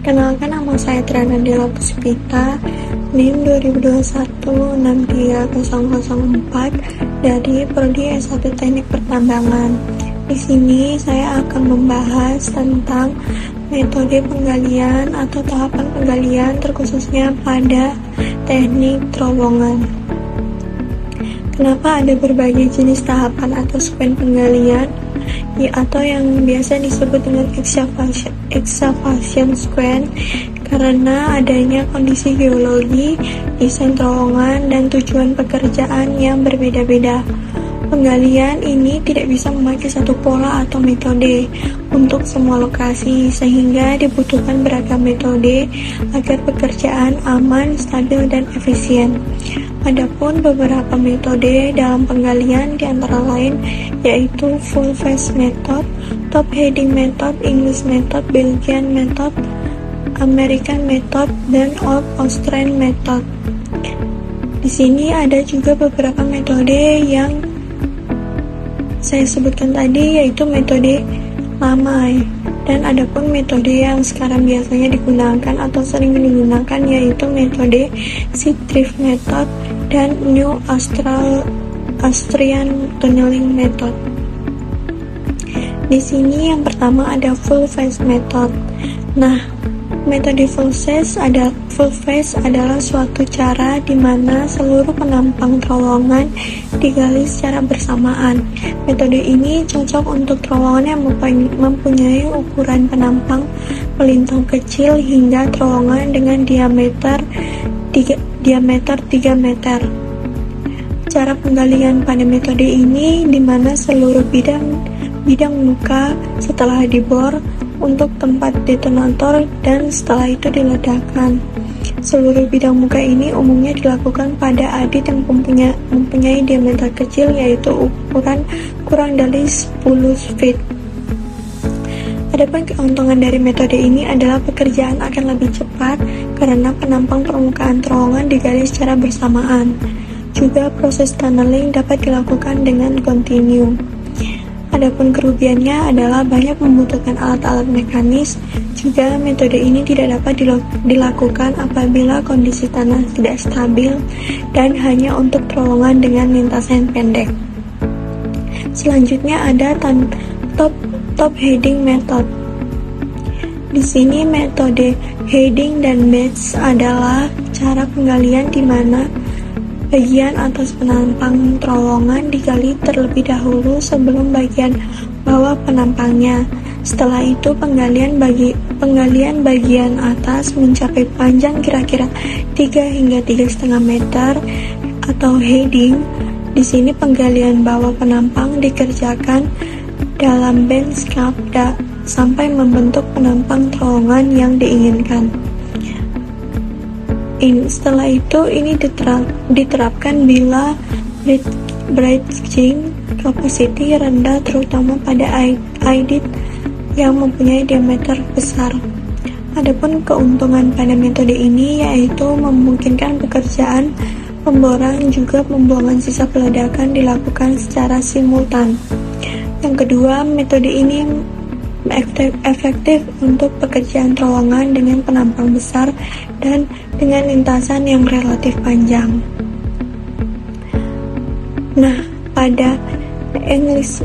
Kenalkan, nama saya Trianandela Puspita, NIM 2021-63004 dari Prodi S1 Teknik Pertambangan. Di sini saya akan membahas tentang metode penggalian atau tahapan penggalian terkhususnya pada teknik terowongan. Kenapa ada berbagai jenis tahapan atau squen penggalian, atau yang biasa disebut dengan excavation squen, karena adanya kondisi geologi, desain terowongan, dan tujuan pekerjaan yang berbeda-beda. Penggalian ini tidak bisa memakai satu pola atau metode untuk semua lokasi, sehingga dibutuhkan beragam metode agar pekerjaan aman, stabil, dan efisien. Adapun beberapa metode dalam penggalian diantara lain yaitu full face method, top heading method, English method, Belgian method, American method, dan Old Austrian method. Di sini ada juga beberapa metode yang saya sebutkan tadi, yaitu metode lama, dan adapun metode yang sekarang biasanya digunakan atau sering digunakan yaitu metode seed drift method dan New Austrian tunneling method. Di sini yang pertama ada full face method. Nah, metode full face adalah suatu cara di mana seluruh penampang terowongan digali secara bersamaan. Metode ini cocok untuk terowongan yang mempunyai ukuran penampang melintang kecil hingga terowongan dengan diameter 3 meter. Cara penggalian pada metode ini di mana seluruh bidang muka setelah dibor untuk tempat detonator dan setelah itu diledakkan. Seluruh bidang muka ini umumnya dilakukan pada adit yang mempunyai diameter kecil, yaitu ukuran kurang dari 10 feet. Adapun keuntungan dari metode ini adalah pekerjaan akan lebih cepat karena penampang permukaan terowongan digali secara bersamaan. Juga proses tunneling dapat dilakukan dengan kontinu. Adapun kerugiannya adalah banyak membutuhkan alat-alat mekanis. Juga metode ini tidak dapat dilakukan apabila kondisi tanah tidak stabil dan hanya untuk terowongan dengan lintasan pendek. Selanjutnya ada top heading method. Di sini metode heading dan beds adalah cara penggalian di mana bagian atas penampang terowongan digali terlebih dahulu sebelum bagian bawah penampangnya. Setelah itu penggalian bagian atas mencapai panjang kira-kira 3 hingga 3,5 meter atau heading. Di sini penggalian bawah penampang dikerjakan dalam band scoop sampai membentuk penampang terowongan yang diinginkan. Setelah itu ini diterapkan bila bridging capacity rendah, terutama pada adit yang mempunyai diameter besar. Adapun keuntungan pada metode ini yaitu memungkinkan pekerjaan pemboran juga pembuangan sisa peledakan dilakukan secara simultan. Yang kedua, metode ini efektif untuk pekerjaan terowongan dengan penampang besar dan dengan lintasan yang relatif panjang. Nah, pada English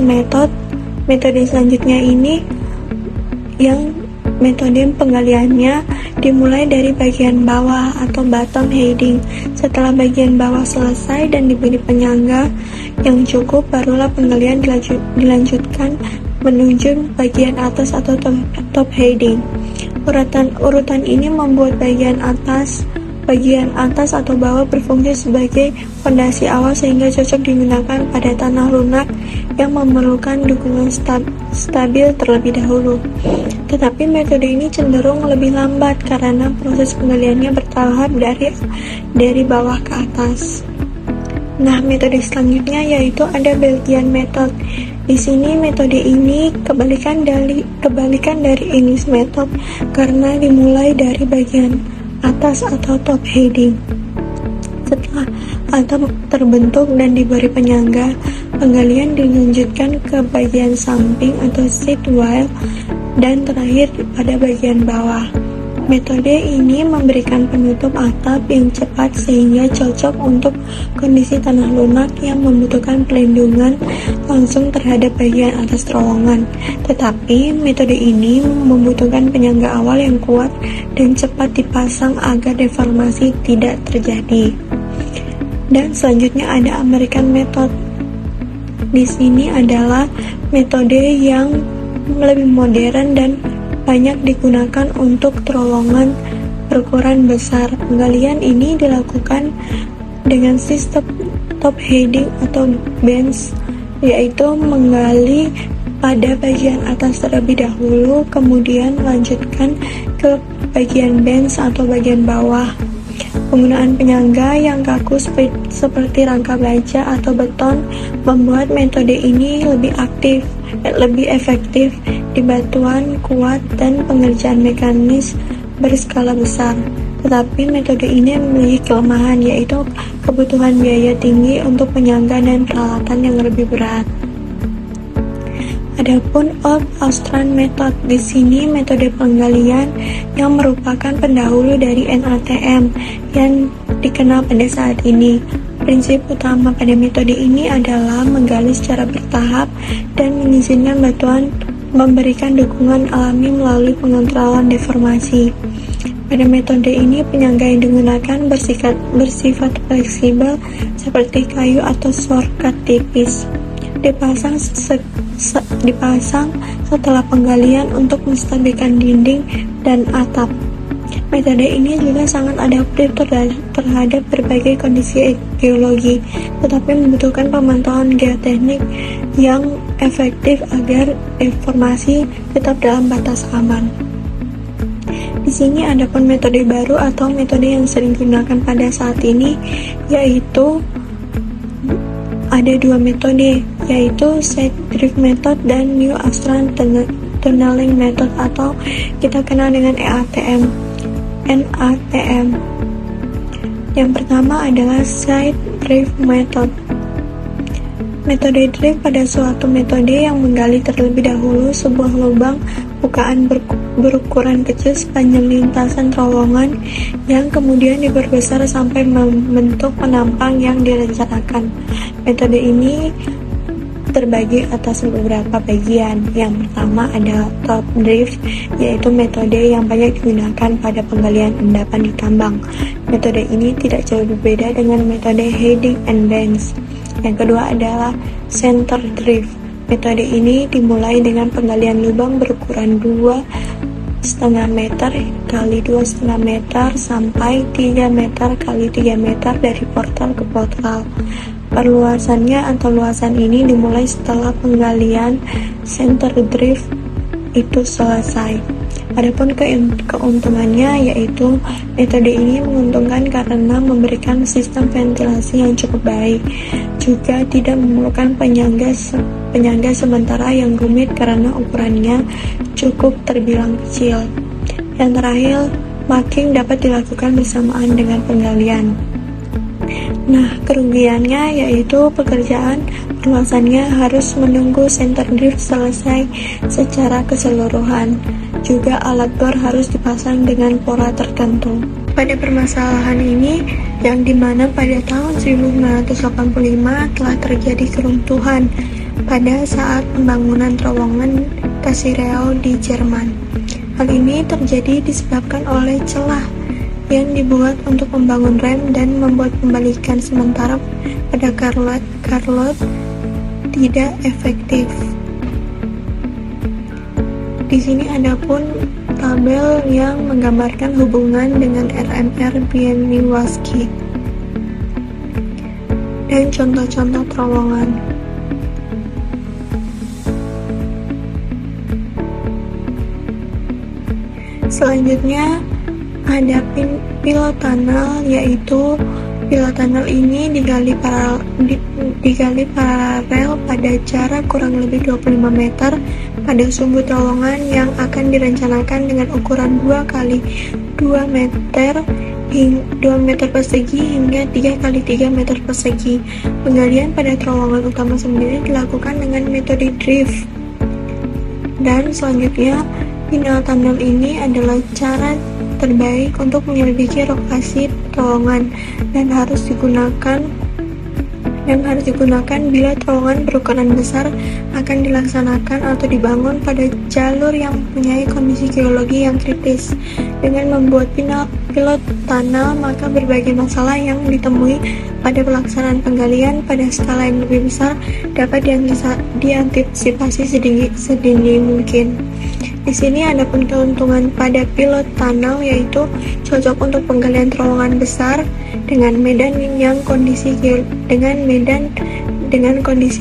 method, metode selanjutnya ini yang metode penggaliannya dimulai dari bagian bawah atau bottom heading. Setelah bagian bawah selesai dan diberi penyangga yang cukup, barulah penggalian dilanjutkan menuju bagian atas atau top heading. Urutan ini membuat bagian atas atau bawah berfungsi sebagai fondasi awal sehingga cocok digunakan pada tanah lunak yang memerlukan dukungan stabil terlebih dahulu. Tetapi metode ini cenderung lebih lambat karena proses penggaliannya bertahap dari bawah ke atas. Nah, metode selanjutnya yaitu ada Belgian method. Di sini metode ini kebalikan dari English method karena dimulai dari bagian atas atau top heading. Setelah atap terbentuk dan diberi penyangga, penggalian dilanjutkan ke bagian samping atau seat wall dan terakhir pada bagian bawah. Metode ini memberikan penutup atap yang cepat sehingga cocok untuk kondisi tanah lunak yang membutuhkan pelindungan langsung terhadap bagian atas terowongan. Tetapi metode ini membutuhkan penyangga awal yang kuat dan cepat dipasang agar deformasi tidak terjadi. Dan selanjutnya ada American Method. Di sini adalah metode yang lebih modern dan banyak digunakan untuk terowongan berukuran besar. Penggalian ini dilakukan dengan sistem top heading atau bench, yaitu menggali pada bagian atas terlebih dahulu, kemudian lanjutkan ke bagian bench atau bagian bawah. Penggunaan penyangga yang kaku seperti rangka baja atau beton membuat metode ini lebih efektif di batuan kuat dan pengerjaan mekanis berskala besar. Tetapi metode ini memiliki kelemahan, yaitu kebutuhan biaya tinggi untuk penyangga dan peralatan yang lebih berat. Adapun Old Austrian Method, di sini metode penggalian yang merupakan pendahulu dari NATM yang dikenal pada saat ini. Prinsip utama pada metode ini adalah menggali secara bertahap dan mengizinkan batuan memberikan dukungan alami melalui pengontrolan deformasi. Pada metode ini, penyangga yang digunakan bersifat fleksibel seperti kayu atau shortcut tipis. Dipasang setelah penggalian untuk menstabilkan dinding dan atap. Metode ini juga sangat adaptif terhadap berbagai kondisi geologi, tetapi membutuhkan pemantauan geoteknik yang efektif agar deformasi tetap dalam batas aman. Di sini ada pun metode baru atau metode yang sering digunakan pada saat ini, yaitu ada dua metode, yaitu Side Drift Method dan New Austrian Tunneling Method atau kita kenal dengan NATM. Yang pertama adalah Side Drift Method. Metode drift pada suatu metode yang menggali terlebih dahulu sebuah lubang bukaan berukuran kecil sepanjang lintasan terowongan yang kemudian diperbesar sampai membentuk penampang yang direncanakan. Metode ini terbagi atas beberapa bagian. Yang pertama ada top drift, yaitu metode yang banyak digunakan pada penggalian endapan di tambang. Metode ini tidak jauh berbeda dengan metode heading and bench. Yang kedua adalah center drift. Metode ini dimulai dengan penggalian lubang berukuran 2,5 meter kali 2,5 meter sampai 3 meter kali 3 meter dari portal ke portal. Perluasannya atau luasan ini dimulai setelah penggalian center drift itu selesai. Adapun keuntungannya yaitu metode ini menguntungkan karena memberikan sistem ventilasi yang cukup baik, juga tidak memerlukan penyangga sementara yang rumit karena ukurannya cukup terbilang kecil. Yang terakhir, marking dapat dilakukan bersamaan dengan penggalian. Nah, kerugiannya yaitu pekerjaan perluasannya harus menunggu center drift selesai secara keseluruhan. Juga alat bor harus dipasang dengan pora tertentu. Pada permasalahan ini, yang dimana pada tahun 1985 telah terjadi keruntuhan pada saat pembangunan terowongan Kasirau di Jerman. Hal ini terjadi disebabkan oleh celah yang dibuat untuk membangun rem dan membuat pembalikan sementara pada Carlot tidak efektif. Di sini ada pun tabel yang menggambarkan hubungan dengan RMR Bieniawski dan contoh-contoh terowongan. Selanjutnya ada pilot tunnel, yaitu pilot tunnel ini digali paralel pada jarak kurang lebih 25 meter pada sumbu terowongan yang akan direncanakan dengan ukuran 2 kali 2 meter 2 meter persegi hingga 3 kali 3 meter persegi. Penggalian pada terowongan utama sendiri dilakukan dengan metode drift. Dan selanjutnya Final tunnel ini adalah cara terbaik untuk menyelidiki lokasi terowongan dan harus digunakan bila terowongan berukuran besar akan dilaksanakan atau dibangun pada jalur yang mempunyai kondisi geologi yang kritis. Dengan membuat pilot tunnel, maka berbagai masalah yang ditemui pada pelaksanaan penggalian pada skala yang lebih besar dapat diantisipasi sedini mungkin. Di sini ada keuntungan pada pilot tunnel, yaitu cocok untuk penggalian terowongan besar dengan kondisi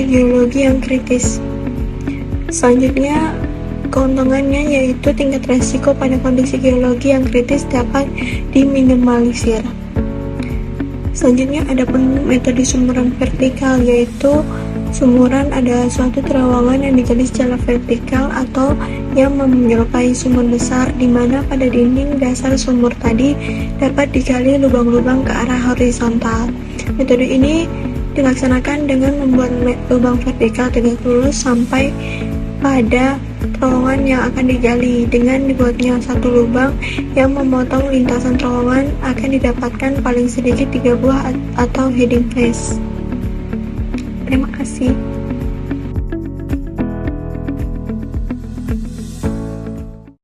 geologi yang kritis. Selanjutnya, keuntungannya yaitu tingkat resiko pada kondisi geologi yang kritis dapat diminimalisir. Selanjutnya ada metode sumuran vertikal, yaitu sumuran adalah suatu terowongan yang digali secara vertikal atau yang menyerupai sumur besar, di mana pada dinding dasar sumur tadi dapat digali lubang-lubang ke arah horizontal. Metode ini dilaksanakan dengan membuat lubang vertikal tegak lurus sampai pada terowongan yang akan digali. Dengan dibuatnya satu lubang yang memotong lintasan terowongan, akan didapatkan paling sedikit 3 buah atau heading place. Terima kasih.